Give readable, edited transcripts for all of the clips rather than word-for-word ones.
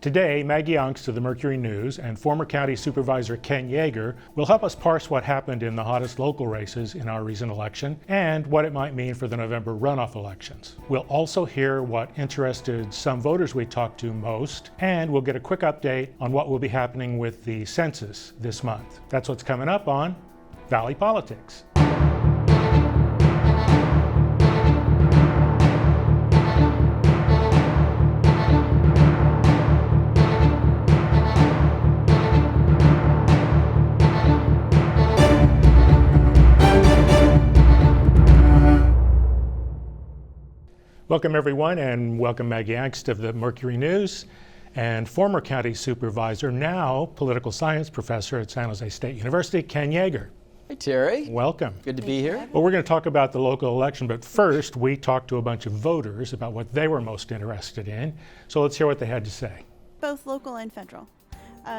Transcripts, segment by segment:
Today, Maggie Angst of the Mercury News and former County Supervisor Ken Yeager will help us parse what happened in the hottest local races in our recent election and what it might mean for the November runoff elections. We'll also hear what interested some voters we talked to most, and we'll get a quick update on what will be happening with the census this month. That's what's coming up on Valley Politics. Welcome everyone, and welcome Maggie Angst of the Mercury News and former County Supervisor, now Political Science Professor at San Jose State University, Ken Yeager. Hey Terry. Welcome. Good to be here. Well, we're going to talk about the local election, but first we talked to a bunch of voters about what they were most interested in. So let's hear what they had to say. Both local and federal.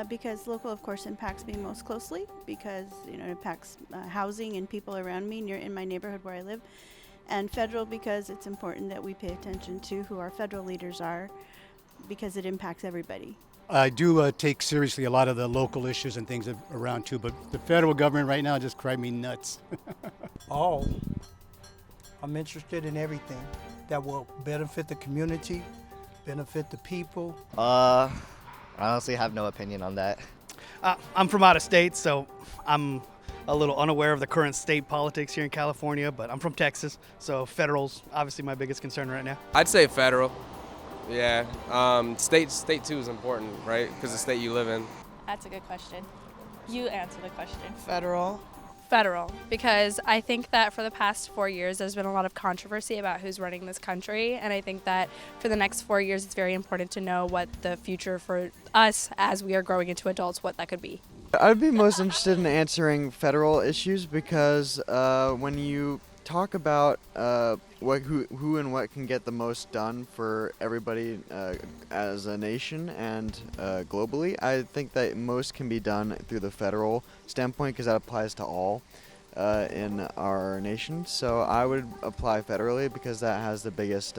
Because local, of course, impacts me most closely because it impacts housing and people around me in my neighborhood where I live. And federal because it's important that we pay attention to who our federal leaders are because it impacts everybody. I do take seriously a lot of the local issues and things around too, but the federal government right now just drives me nuts. Oh, I'm interested in everything that will benefit the community, benefit the people. I honestly have no opinion on that. I'm from out of state, so I'm a little unaware of the current state politics here in California, but I'm from Texas, so federal's obviously my biggest concern right now. I'd say federal. Yeah. State too is important, right? Because the state you live in. That's a good question. You answer the question. Federal, because I think that for the past 4 years there's been a lot of controversy about who's running this country, and I think that for the next 4 years it's very important to know what the future for us as we are growing into adults, what that could be. I'd be most interested in answering federal issues because when you talk about who and what can get the most done for everybody as a nation and globally, I think that most can be done through the federal standpoint because that applies to all in our nation. So I would apply federally because that has the biggest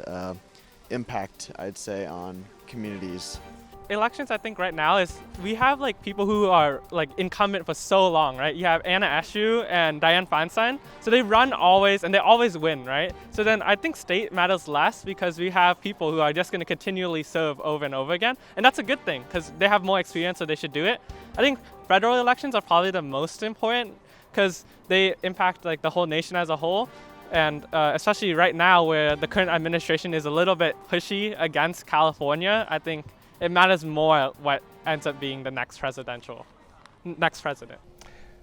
impact, I'd say, on communities. Elections, I think right now is we have people who are incumbent for so long, right? You have Anna Eshoo and Dianne Feinstein, so they run always and they always win, right? So then I think state matters less because we have people who are just going to continually serve over and over again, and that's a good thing because they have more experience, so they should do it. I think federal elections are probably the most important because they impact the whole nation as a whole. And especially right now where the current administration is a little bit pushy against California, I think it matters more what ends up being the next president.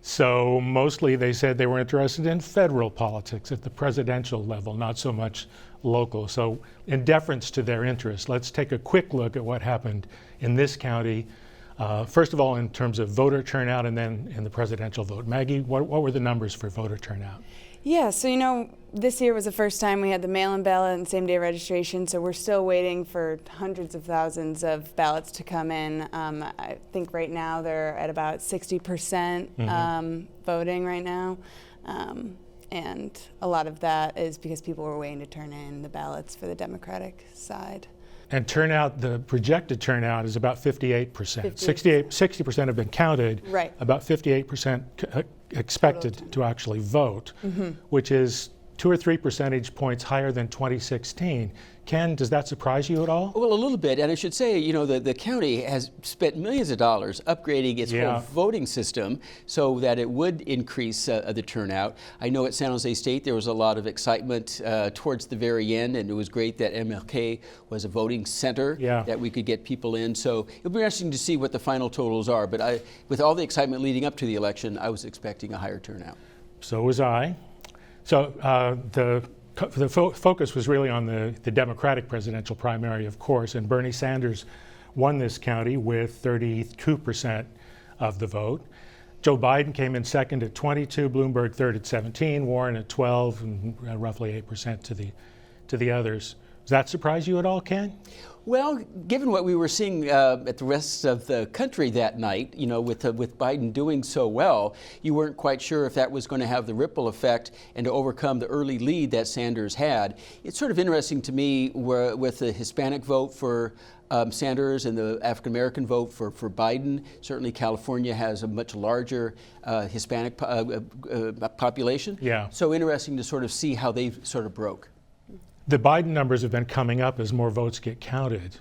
So mostly they said they were interested in federal politics at the presidential level, not so much local. So in deference to their interests, let's take a quick look at what happened in this county. First of all, in terms of voter turnout and then in the presidential vote. Maggie, what were the numbers for voter turnout? Yeah, so this year was the first time we had the mail-in ballot and same-day registration, so we're still waiting for hundreds of thousands of ballots to come in. I think right now they're at about 60% voting right now, and a lot of that is because people were waiting to turn in the ballots for the Democratic side. And turnout, the projected turnout is about 58%. 60% have been counted. Right. About 58% expected to actually vote, which is 2 or 3 percentage points higher than 2016. Ken, does that surprise you at all? Well, a little bit, and I should say, the county has spent millions of dollars upgrading its whole voting system so that it would increase the turnout. I know at San Jose State there was a lot of excitement towards the very end, and it was great that MLK was a voting center that we could get people in. So it'll be interesting to see what the final totals are, but with all the excitement leading up to the election, I was expecting a higher turnout. So was I. So the focus was really on the Democratic presidential primary, of course, and Bernie Sanders won this county with 32% of the vote. Joe Biden came in second at 22, Bloomberg third at 17, Warren at 12, and roughly 8% to the others. Does that surprise you at all, Ken? Well, given what we were seeing at the rest of the country that night, with Biden doing so well, you weren't quite sure if that was going to have the ripple effect and to overcome the early lead that Sanders had. It's sort of interesting to me with the Hispanic vote for Sanders and the African American vote for Biden. Certainly California has a much larger Hispanic population. Yeah. So interesting to sort of see how they sort of broke. The Biden numbers have been coming up as more votes get counted.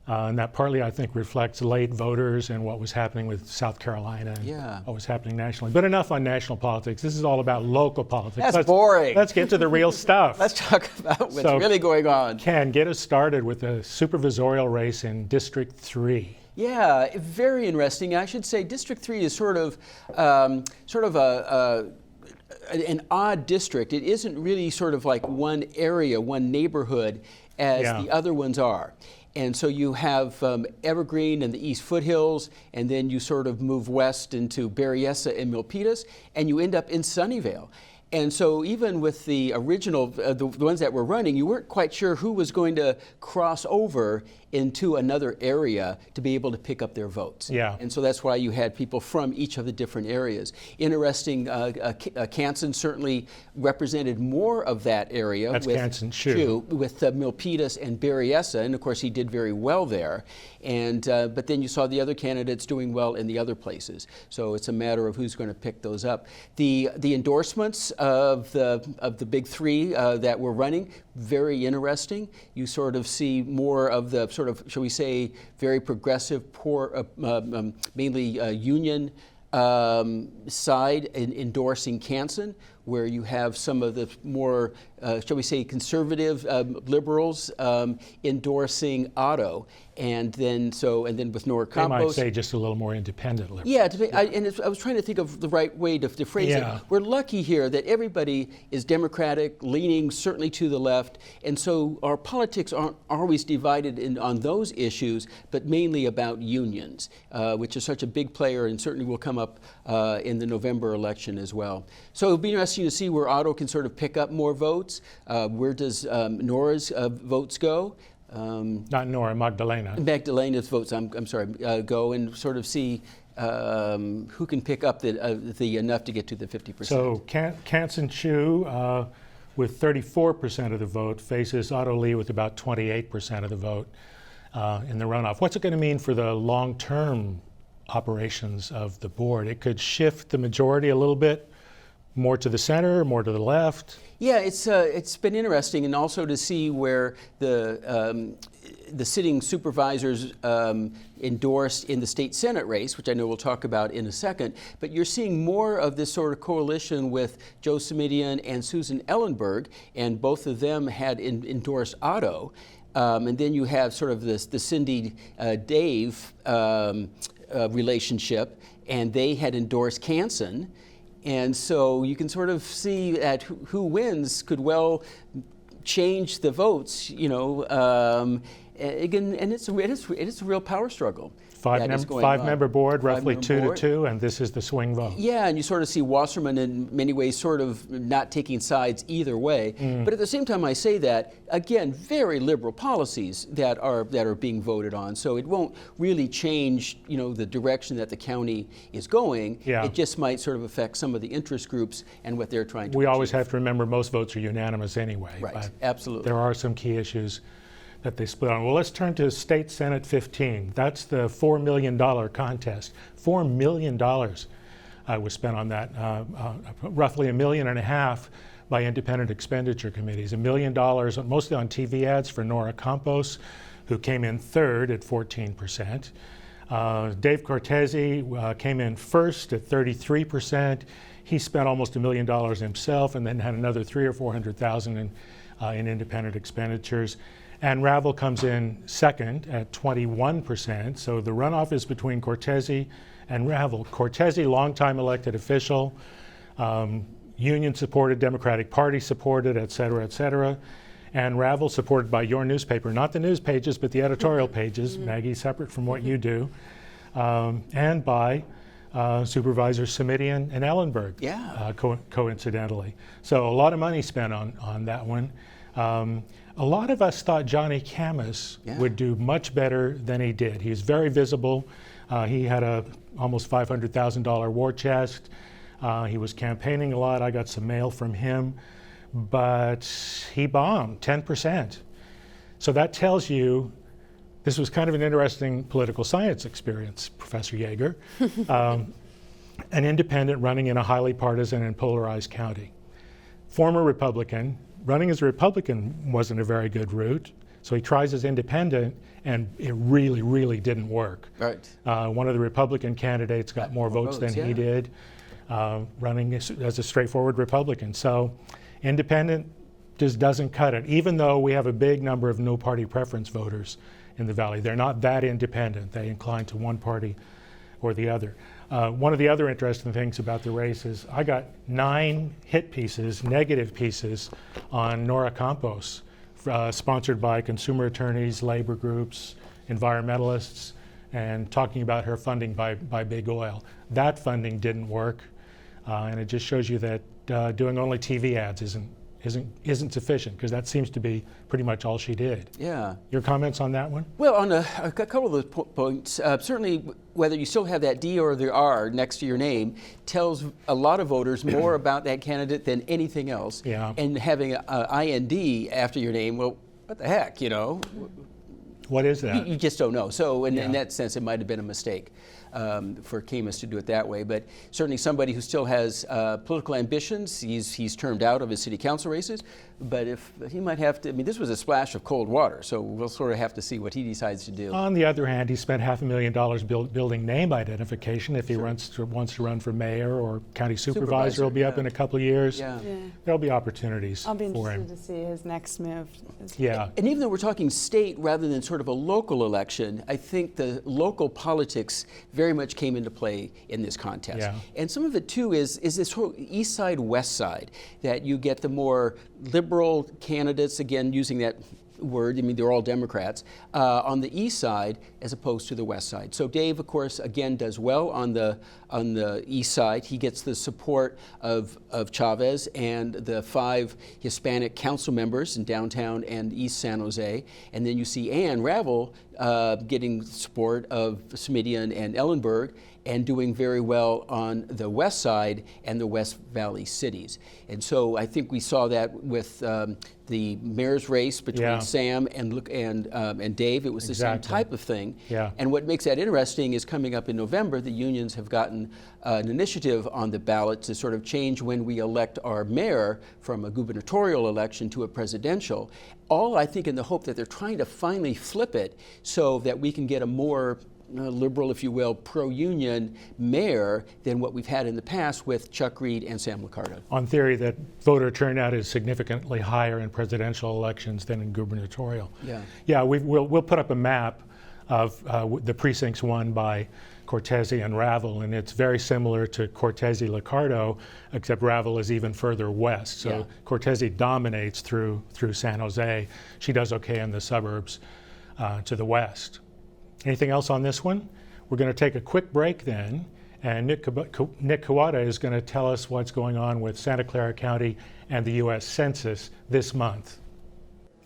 And that partly, I think, reflects late voters and what was happening with South Carolina and what was happening nationally. But enough on national politics. This is all about local politics. That's boring. Let's get to the real stuff. Let's talk about what's really going on. Ken, get us started with the supervisorial race in District 3. Yeah, very interesting. I should say District 3 is sort of an odd district. It isn't really sort of like one area, one neighborhood as the other ones are. And so you have Evergreen and the East Foothills, and then you sort of move west into Berryessa and Milpitas, and you end up in Sunnyvale. And so even with the original, the ones that were running, you weren't quite sure who was going to cross over into another area to be able to pick up their votes. Yeah. And so that's why you had people from each of the different areas. Interesting, Canson certainly represented more of that area. That's with Canson Chu. With Milpitas and Berryessa, and of course he did very well there. And but then you saw the other candidates doing well in the other places. So it's a matter of who's going to pick those up. The endorsements of the big three that were running, very interesting. You sort of see more of the sort of, shall we say, very progressive, poor, mainly union side in endorsing Canson, where you have some of the more, shall we say, conservative liberals endorsing Otto, and then with Nora Campos. They might say just a little more independent liberal. Yeah, I was trying to think of the right way to phrase it. We're lucky here that everybody is Democratic, leaning certainly to the left, and so our politics aren't always divided on those issues, but mainly about unions, which is such a big player and certainly will come up in the November election as well. So it'll be interesting to see where Otto can sort of pick up more votes. Where does Nora's votes go? Not Nora, Magdalena. Magdalena's votes, I'm sorry, go and sort of see who can pick up the enough to get to the 50%. So Canson Chu, with 34% of the vote, faces Otto Lee with about 28% of the vote in the runoff. What's it going to mean for the long-term operations of the board? It could shift the majority a little bit, more to the center, more to the left. Yeah, it's been interesting, and also to see where the sitting supervisors endorsed in the state Senate race, which I know we'll talk about in a second. But you're seeing more of this sort of coalition with Joe Simidian and Susan Ellenberg, and both of them had endorsed Otto. And then you have sort of the Cindy Dave relationship, and they had endorsed Canson. And so you can sort of see that who wins could well change the votes, you know. Again, and it is a real power struggle. Five-member board, roughly 2-2, and this is the swing vote. Yeah, and you sort of see Wasserman in many ways sort of not taking sides either way. But at the same time, I say that, again, very liberal policies that are being voted on. So it won't really change, you know, the direction that the county is going. Yeah. It just might sort of affect some of the interest groups and what they're trying to We achieve. always have to remember most votes are unanimous anyway. Right, but absolutely. There are some key issues that they split on. Well, let's turn to State Senate 15. That's the $4 million contest. $4 million was spent on that, roughly $1.5 million by independent expenditure committees. $1 million mostly on TV ads for Nora Campos, who came in third at 14%. Dave Cortese came in first at 33%. He spent almost $1 million himself, and then had another $300,000 or $400,000 in independent expenditures. And Ravel comes in second at 21%. So the runoff is between Cortese and Ravel. Cortese, longtime elected official, union supported, Democratic Party supported, et cetera, et cetera. And Ravel supported by your newspaper, not the news pages, but the editorial pages, Maggie, separate from what you do, and by Supervisor Simidian and Ellenberg, coincidentally. So a lot of money spent on that one. A lot of us thought Johnny Camus would do much better than he did. He was very visible. He had a almost $500,000 war chest. He was campaigning a lot. I got some mail from him, but he bombed 10%. So that tells you This was kind of an interesting political science experience, Professor Yeager. An independent running in a highly partisan and polarized county. Former Republican, running as a Republican wasn't a very good route, so he tries as independent, and it really, really didn't work. Right. One of the Republican candidates got more votes than he did, running as a straightforward Republican. So independent just doesn't cut it, even though we have a big number of no party preference voters in the Valley. They're not that independent. They incline to one party or the other. One of the other interesting things about the race is I got 9 hit pieces, negative pieces, on Nora Campos, sponsored by consumer attorneys, labor groups, environmentalists, and talking about her funding by big oil. That funding didn't work, and it just shows you that doing only TV ads isn't sufficient, because that seems to be pretty much all she did. Yeah. Your comments on that one? Well, on a couple of those points, certainly whether you still have that D or the R next to your name tells a lot of voters more about that candidate than anything else. Yeah. And having a IND after your name, well, what the heck, you know? What is that? You just don't know. So in that sense, it might have been a mistake for Camus to do it that way. But certainly somebody who still has political ambitions, he's termed out of his city council races. But if he might have to, I mean, this was a splash of cold water, so we'll sort of have to see what he decides to do. On the other hand, he spent $500,000 building name identification. If he wants to run for mayor or county supervisor, will be up in a couple of years. Yeah. There'll be opportunities I'll be for him. interested to see his next move. Yeah. And even though we're talking state rather than sort of a local election, I think the local politics very much came into play in this contest. Yeah. And some of it too is this whole east side, west side, that you get the more liberal candidates, again using that word, I mean they're all Democrats, on the east side as opposed to the west side. So Dave, of course, again does well on the east side. He gets the support of Chavez and the 5 Hispanic council members in downtown and East San Jose. And then you see Ann Ravel getting support of Smidian and Ellenberg, and doing very well on the west side and the West Valley cities. And so I think we saw that with the mayor's race between Sam and Dave. It was the same type of thing. Yeah. And what makes that interesting is coming up in November, the unions have gotten an initiative on the ballot to sort of change when we elect our mayor from a gubernatorial election to a presidential. All, I think, in the hope that they're trying to finally flip it so that we can get a more liberal, if you will, pro-union mayor than what we've had in the past with Chuck Reed and Sam Liccardo. On theory that voter turnout is significantly higher in presidential elections than in gubernatorial. Yeah. Yeah, we'll put up a map of the precincts won by Cortese and Ravel, and it's very similar to Cortese-Liccardo, except Ravel is even further west. So Cortese dominates through San Jose. She does okay in the suburbs to the west. Anything else on this one? We're going to take a quick break then, and Nick Kawada is going to tell us what's going on with Santa Clara County and the U.S. Census this month.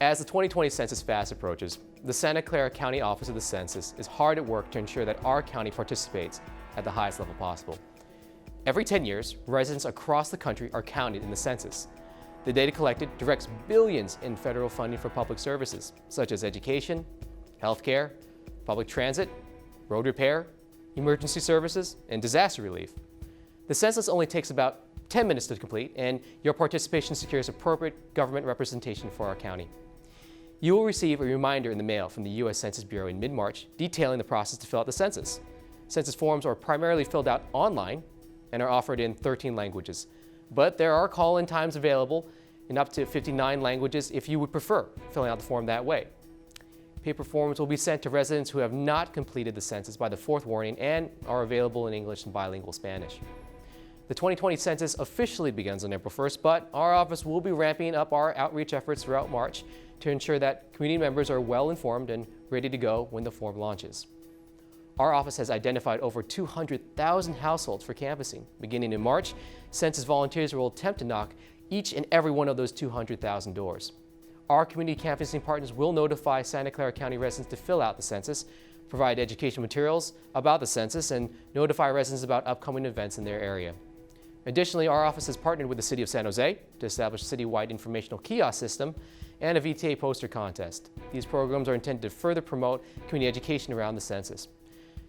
As the 2020 census fast approaches, the Santa Clara County Office of the Census is hard at work to ensure that our county participates at the highest level possible. Every 10 years, residents across the country are counted in the census. The data collected directs billions in federal funding for public services, such as education, healthcare, public transit, road repair, emergency services, and disaster relief. The census only takes about 10 minutes to complete, and your participation secures appropriate government representation for our county. You will receive a reminder in the mail from the U.S. Census Bureau in mid-March detailing the process to fill out the census. Census forms are primarily filled out online and are offered in 13 languages, but there are call-in times available in up to 59 languages if you would prefer filling out the form that way. Paper forms will be sent to residents who have not completed the census by the 4th warning and are available in English and bilingual Spanish. The 2020 census officially begins on April 1st, but our office will be ramping up our outreach efforts throughout March to ensure that community members are well informed and ready to go when the form launches. Our office has identified over 200,000 households for canvassing. Beginning in March, census volunteers will attempt to knock each and every one of those 200,000 doors. Our community canvassing partners will notify Santa Clara County residents to fill out the census, provide educational materials about the census, and notify residents about upcoming events in their area. Additionally, our office has partnered with the City of San Jose to establish a citywide informational kiosk system and a VTA poster contest. These programs are intended to further promote community education around the census.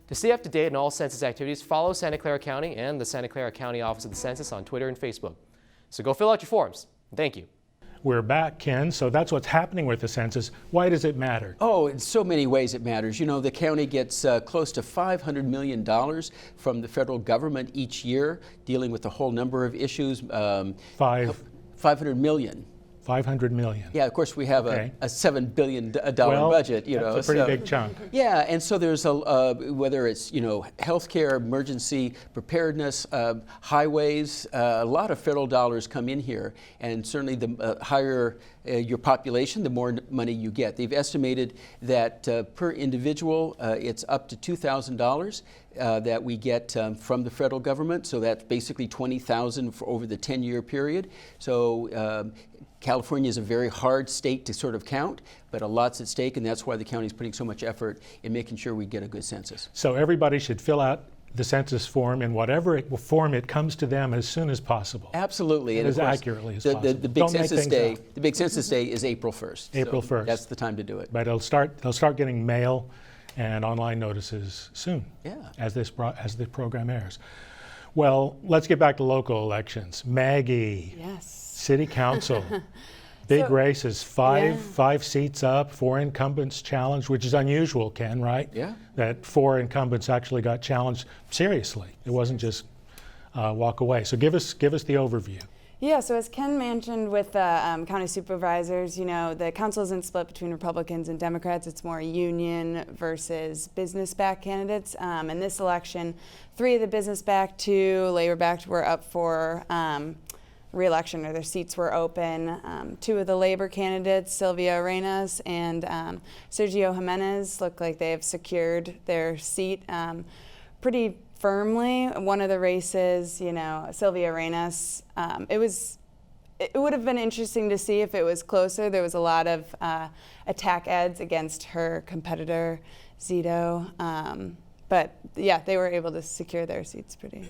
To stay up to date on all census activities, follow Santa Clara County and the Santa Clara County Office of the Census on Twitter and Facebook. So go fill out your forms. Thank you. We're back, Ken, so that's what's happening with the census. Why does it matter? Oh, in so many ways it matters. You know, the county gets close to $500 million from the federal government each year, dealing with a whole number of issues. 500 million. 500 million. Yeah, of course we have a $7 billion budget. You know, that's a pretty big chunk. Yeah, and so there's whether it's healthcare, emergency preparedness, highways, a lot of federal dollars come in here, and certainly the higher your population, the more money you get. They've estimated that per individual, it's up to $2,000 that we get from the federal government. So that's basically $20,000 for over the 10-year period. So. California is a very hard state to sort of count, but a lot's at stake, and that's why the county is putting so much effort in making sure we get a good census. So everybody should fill out the census form in whatever form it comes to them as soon as possible. Absolutely. And as accurately as possible. The big census day. The big census day is April 1st. April 1st. That's the time to do it. But they'll start getting mail and online notices soon. Yeah. As the program airs. Well, let's get back to local elections. Maggie. Yes. City Council, big races, five seats up, 4 incumbents challenged, which is unusual, Ken, right? Yeah. That 4 incumbents actually got challenged seriously. It wasn't just walk away. So give us the overview. Yeah, so as Ken mentioned with the county supervisors, the council isn't split between Republicans and Democrats. It's more union versus business-backed candidates. In this election, 3 of the business-backed, 2 labor-backed were up for re-election, or their seats were open. 2 of the labor candidates, Sylvia Arenas and Sergio Jimenez, look like they have secured their seat pretty firmly. One of the races, Sylvia Arenas, it would have been interesting to see if it was closer. There was a lot of attack ads against her competitor, Zito. But yeah, they were able to secure their seats pretty.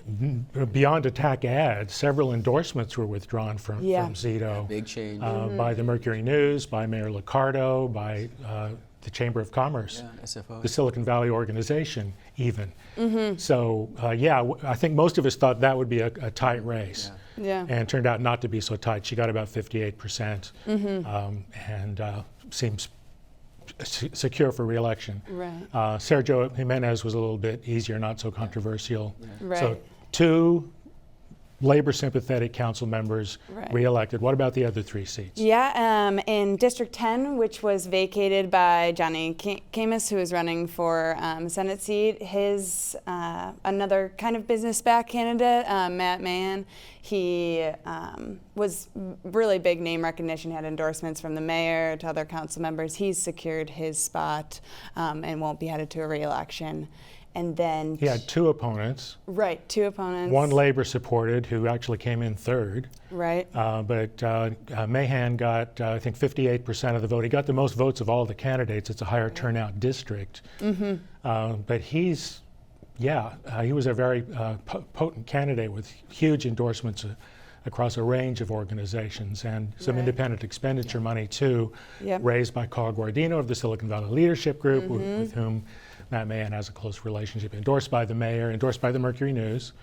Beyond attack ads, several endorsements were withdrawn from Zito. Big change. By the Mercury News, by Mayor Liccardo, by the Chamber of Commerce, SFO. the Silicon Valley organization even. So I think most of us thought that would be a tight race. Yeah. And it turned out not to be so tight. She got about 58% and seems secure for re-election. Right. Sergio Jimenez was a little bit easier, not so controversial. Right. So 2 labor sympathetic council members re-elected. What about the other 3 seats? Yeah, in District 10, which was vacated by Johnny Camus, who is running for a Senate seat, his another kind of business-backed candidate, Matt Mahan, he was really big name recognition, had endorsements from the mayor to other council members. He's secured his spot and won't be headed to a re-election. And then he had 2 opponents. Right, 2 opponents. 1 labor supported, who actually came in 3rd. Right. But Mahan got, I think, 58% of the vote. He got the most votes of all the candidates. It's a higher turnout district. But he was a very potent candidate with huge endorsements across a range of organizations and some independent expenditure money too, raised by Carl Guardino of the Silicon Valley Leadership Group, with whom Matt Mahan has a close relationship, endorsed by the mayor, endorsed by the Mercury News.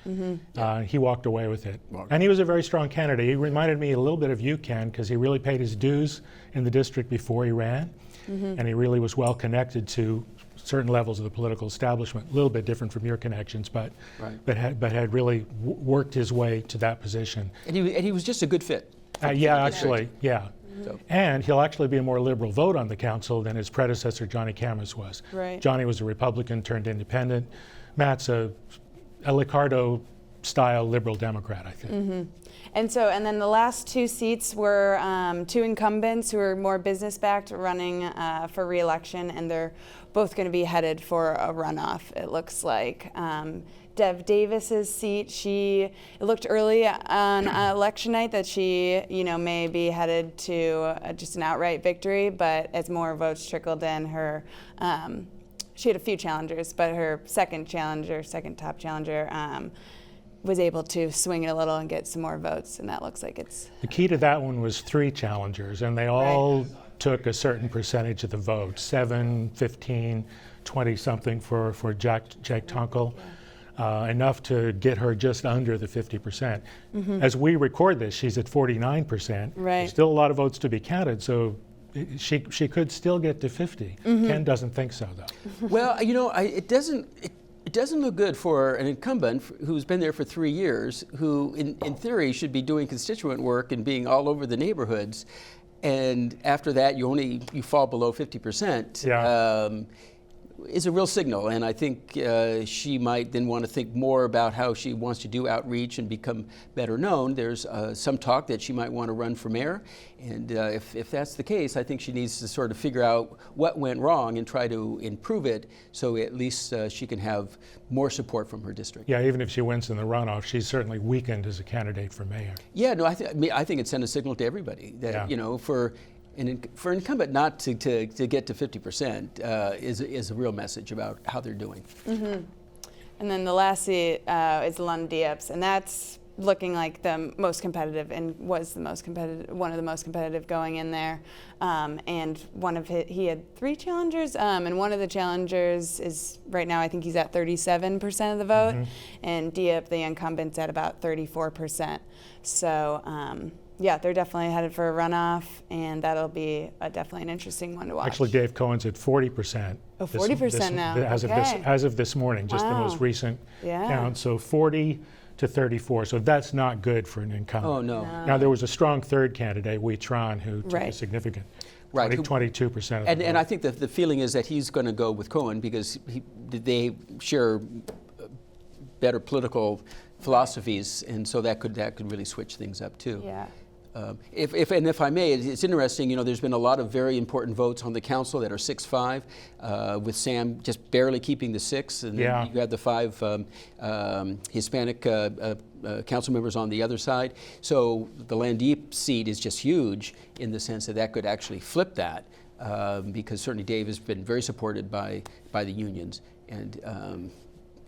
He walked away with it. And he was a very strong candidate. He reminded me a little bit of you, Ken, because he really paid his dues in the district before he ran. And he really was well connected to certain levels of the political establishment, a little bit different from your connections, but had really worked his way to that position. And he was just a good fit. So. And he'll actually be a more liberal vote on the council than his predecessor, Johnny Camus, was. Right. Johnny was a Republican turned independent. Matt's a Liccardo-style liberal Democrat, I think. And then the last 2 seats were 2 incumbents who are more business-backed running for re-election, and they're both going to be headed for a runoff, it looks like. Dev Davis's seat, it looked early on election night that she, may be headed to just an outright victory, but as more votes trickled in, she had a few challengers, but her second top challenger, was able to swing it a little and get some more votes, and that looks like it's... The key to that one was 3 challengers, and they all took a certain percentage of the vote, 7, 15, 20-something for Jack Tunkel, enough to get her just under the 50%. As we record this, she's at 49%. There's still a lot of votes to be counted, so she could still get to 50. Ken doesn't think so, though. Well, you know, it doesn't look good for an incumbent who's been there for 3 years, who in theory should be doing constituent work and being all over the neighborhoods. And after that, you fall below 50%. Is a real signal, and I think she might then want to think more about how she wants to do outreach and become better known. There's some talk that she might want to run for mayor, and if that's the case, I think she needs to sort of figure out what went wrong and try to improve it, so at least she can have more support from her district. Yeah, even if she wins in the runoff, she's certainly weakened as a candidate for mayor. Yeah, no, I think it sent a signal to everybody that you know, for an incumbent not to get to 50% is a real message about how they're doing. And then the last seat is Lund-Dieps, and that's looking like the most competitive, and was the most competitive, one of the most competitive going in there. And he had 3 challengers, and one of the challengers is right now, I think he's at 37% of the vote, and Diep, the incumbent's at about 34%. So. Yeah, they're definitely headed for a runoff, and that'll be definitely an interesting one to watch. Actually, Dave Cohen's at 40%. Oh, 40% now. As of this morning, just the most recent count. So 40 to 34. So that's not good for an incumbent. Oh, no. Now, there was a strong third candidate, Wee Tran, who took a significant 22% of the vote. And I think that the feeling is that he's going to go with Cohen because they share better political philosophies, and so that could really switch things up too. Yeah. If I may, it's interesting, you know, there's been a lot of very important votes on the council that are 6-5, with Sam just barely keeping the 6, and then you had the 5 Hispanic council members on the other side. So the Lund-Dieps seat is just huge in the sense that could actually flip that, because certainly Dave has been very supported by the unions. And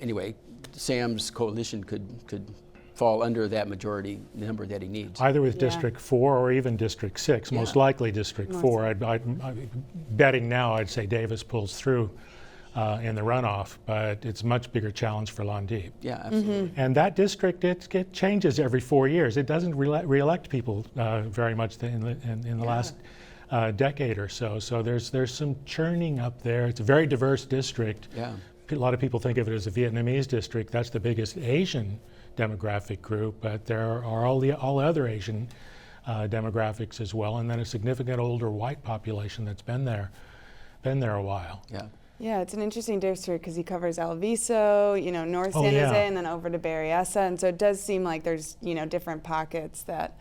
anyway, Sam's coalition could fall under that majority number that he needs. Either with District 4 or even District 6, most likely District 4. I'm betting now I'd say Davis pulls through in the runoff, but it's a much bigger challenge for Lund-Dieps. Yeah, absolutely. And that district, it changes every 4 years. It doesn't re-elect people very much in the last decade or so. So there's some churning up there. It's a very diverse district. Yeah. A lot of people think of it as a Vietnamese district. That's the biggest Asian demographic group, but there are all other Asian demographics as well, and then a significant older white population that's been there a while. Yeah. Yeah, it's an interesting district because he covers Alviso, you know, North San Jose, and then over to Berryessa, and so it does seem like there's, you know, different pockets that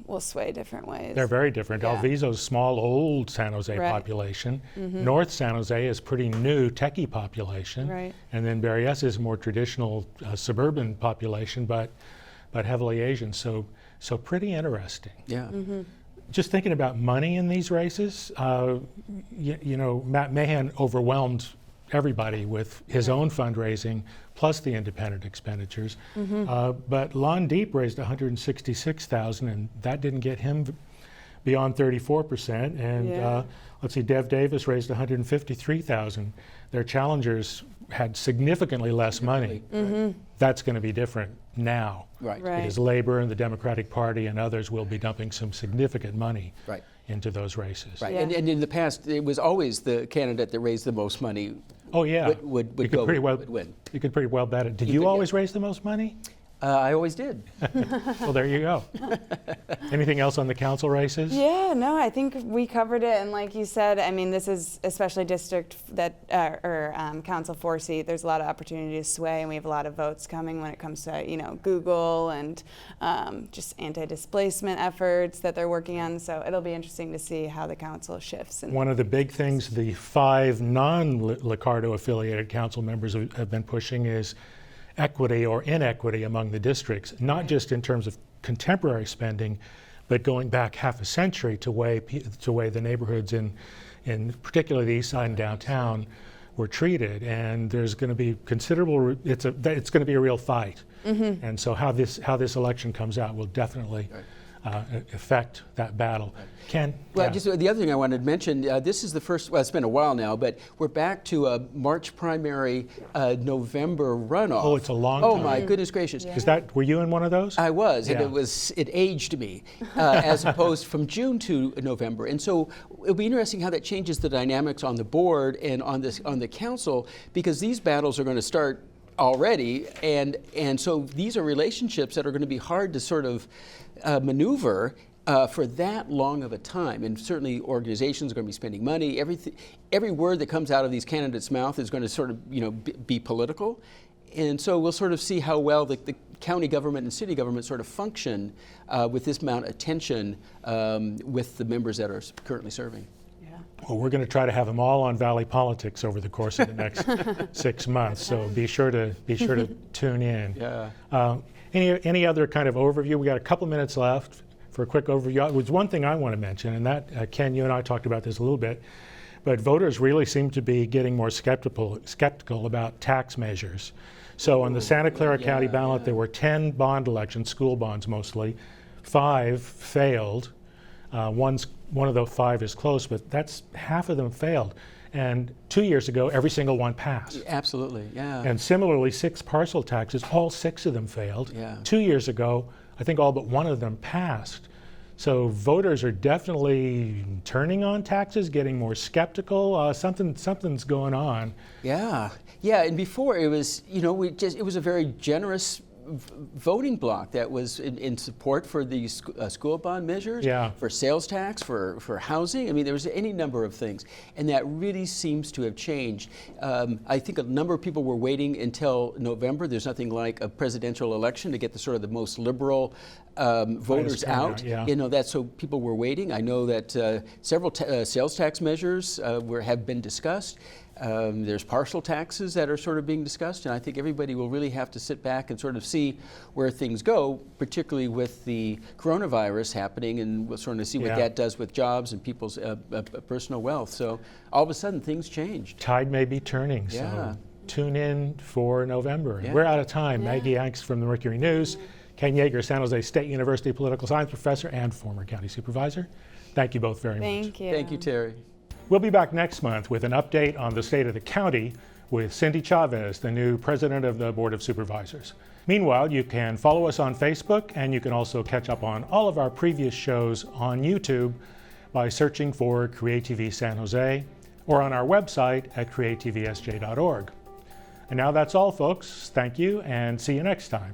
will sway different ways. They're very different. Alviso's small, old San Jose population. North San Jose is pretty new, techie population. And then Berryessa is a more traditional suburban population, but heavily Asian. So pretty interesting. Yeah. Just thinking about money in these races, you know, Matt Mahan overwhelmed everybody with his own fundraising plus the independent expenditures. But Lund-Dieps raised $166,000, and that didn't get him beyond 34%. And let's see, Dev Davis raised $153,000. Their challengers had significantly less money. That's going to be different now. Because Labor and the Democratic Party and others will be dumping some significant money into those races. And in the past, it was always the candidate that raised the most money would win. You could pretty well bet it. Did you always raise the most money? I always did. Well, there you go. Anything else on the council races? Yeah, no, I think we covered it. And like you said, I mean, this is especially district that, council 4 seat. There's a lot of opportunity to sway, and we have a lot of votes coming when it comes to, you know, Google and just anti-displacement efforts that they're working on. So it'll be interesting to see how the council shifts. And one of the big things the 5 non-Liccardo affiliated council members have been pushing is equity or inequity among the districts, not just in terms of contemporary spending, but going back half a century to weigh the neighborhoods in particularly the east side and downtown were treated, and there's going to be considerable. It's going to be a real fight, and so how this election comes out will definitely affect that battle. Ken? Well, yeah. just the other thing I wanted to mention, this is the first, well, it's been a while now, but we're back to a March primary, November runoff. Oh, it's a long time. Oh, my goodness gracious. Yeah. Were you in one of those? I was, Yeah. and it aged me, as opposed from June to November. And so it'll be interesting how that changes the dynamics on the board and on the council, because these battles are going to start already, and so these are relationships that are going to be hard to sort of maneuver for that long of a time. And certainly organizations are going to be spending money. Every word that comes out of these candidates' mouth is going to sort of be political. And so we'll sort of see how well the county government and city government sort of function with this amount of tension with the members that are currently serving. Well, we're going to try to have them all on Valley Politics over the course of the next 6 months. So be sure to tune in. Yeah. Any other kind of overview? We got a couple minutes left for a quick overview. There's one thing I want to mention, and that Ken, you and I talked about this a little bit, but voters really seem to be getting more skeptical about tax measures. So on the Santa Clara County ballot, there were 10 bond elections, school bonds mostly. 5 failed. One of the 5 is close, but that's half of them failed. And 2 years ago, every single one passed. Absolutely, yeah. And similarly, 6 parcel taxes, all 6 of them failed. Yeah. 2 years ago, I think all but 1 of them passed. So voters are definitely turning on taxes, getting more skeptical. Something's going on. Yeah, and before it was, it was a very generous voting bloc that was in support for these school bond measures, for sales tax, for housing. I mean, there was any number of things, and that really seems to have changed. I think a number of people were waiting until November. There's nothing like a presidential election to get the sort of the most liberal voters out. That's so people were waiting. I know that several sales tax measures have been discussed. There's partial taxes that are sort of being discussed, and I think everybody will really have to sit back and sort of see where things go, particularly with the coronavirus happening, and we'll sort of see what that does with jobs and people's personal wealth. So all of a sudden things changed. Tide may be turning, so tune in for November. We're out of time. Maggie Angst from the Mercury News, Ken Yeager, San Jose State University political science professor and former county supervisor. Thank you both very much. Thank you. Thank you, Terry. We'll be back next month with an update on the state of the county with Cindy Chavez, the new president of the Board of Supervisors. Meanwhile, you can follow us on Facebook, and you can also catch up on all of our previous shows on YouTube by searching for CreateTV San Jose or on our website at createtvsj.org. And now that's all, folks. Thank you, and see you next time.